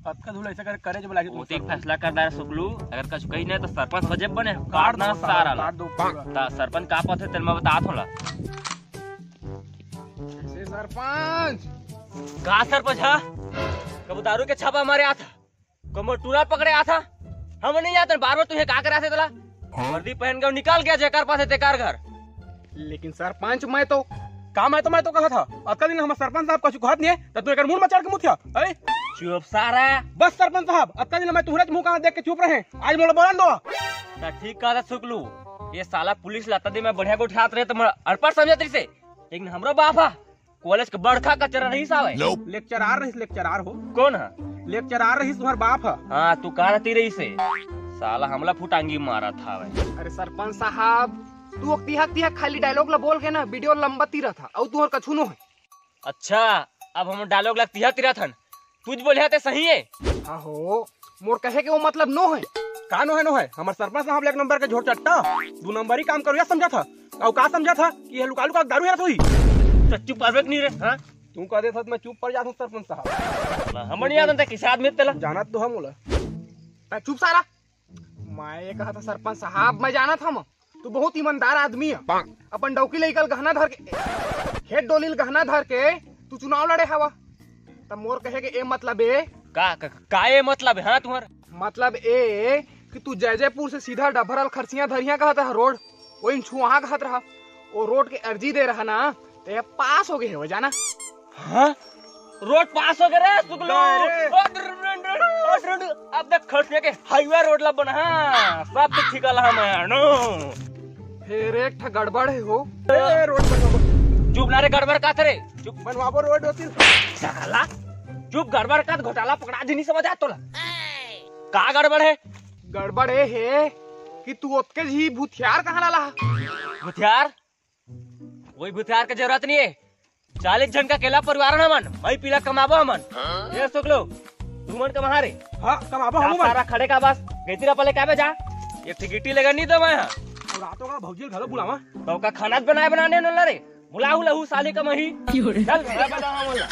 अतका धूल ऐसा करे जो लागे ओती फैसला कर दार सुकलू अगर कछु कही नहीं तो सरपंच हो जेब बने काट ना सारा ला ता सरपंच का पथे तेल में बतात होला से सरपंच का सरपंच हा कब दारू के छापा मारे आ था कब टूरा पकड़े आ था हम नहीं जाते बार बार तुझे का करा से तला वर्दी पहन के निकाल गया जेकर पास है तेकार घर। लेकिन सरपंच मैं तो कहा था अतका दिन हम सरपंच साहब कछु कहत नहीं है तू एकर मुंह में चढ़ के मुथिया ए चुप सारा बस सरपंच साहब अतका दिन मैं तुम्हारे मुंह का देख के चुप रहे आज मोला बोलन दो ता ठीक कहा सुकलू ये साला पुलिस लाता दे मैं बढ़िया को उठात रहे तो अड़पड़ समझत रही से लेकिन हमरो बापा कॉलेज के बड़खा कचरा रही सावे लेक्चरार हो कौन है लेक्चरार रही तुम्हार बाप है। हाँ तू कहा रहती रही से साला हमला फुटांगी मारा था भाई। अरे सरपंच साहब तू तिहक खाली डायलॉग ला बोल के ना वीडियो लंबा तीरा था और तू और कछु नो है। अच्छा अब हम डायलॉग ला तिरा थन तुझ बोले थे सही है आहो मोर कहे के वो मतलब नो है का नो है हमार सरपंच साहब एक नंबर के झोट चट्टा 2 नंबर ही काम करो समझा था और का समझा था कि ये लुकालू का दारू है थोड़ी सच्चू परफेक्ट नहीं रे हां तू कह दे था मैं चुप पड़ जाता सरपंच साहब हम नहीं याद किस आदमी तेला जाना तो हम बोला चुप सारा मैं ये कहा था सरपंच साहब मैं जाना था तू बहुत ईमानदार आदमी है अपन डौकी लेकर गहना धर के खेत डोली गहना धर के तू चुनाव लड़े हवा तब मोर कहे के ए मतलब ए का ये मतलब है तुम्हारा मतलब ए कि तू जयजयपुर से सीधा डभरल खरसिया धरिया कहता है रोड वही छुहा कहत रहा वो रोड के अर्जी दे रहा ना तो ये पास हो गए हो जाना। हाँ रोड पास हो गए सुकलो अब देख खरसिया के हाईवे रोड ला बना सब कुछ ठीक ला हम नो फिर एक ठा गड़बड़ है हो रोड बनवाबो चुप ना रे गड़बड़ का रे चुप बनवाबो रोड होती साला चुप गड़बड़ का घोटाला पकड़ा दी नहीं समझ आ तोला का गड़बड़ है गड़बड़ है कि तू ओतके जी भूथियार कहाँ ला भूथियार कोई भूथियार की जरूरत नहीं है 40 जन का अकेला परिवार है मन भाई पीला कमाबो हमन ये सुकलो तू मन कमा रे हां कमाबो हम सारा खड़े का बस गैतीरा पले काबे जा एक टिकटी लगा नहीं दो मैं रातों का भौजी घर बुलावा तो का खाना बनाने न रे बुलाऊ लहू साले का मही चल बनावा मोला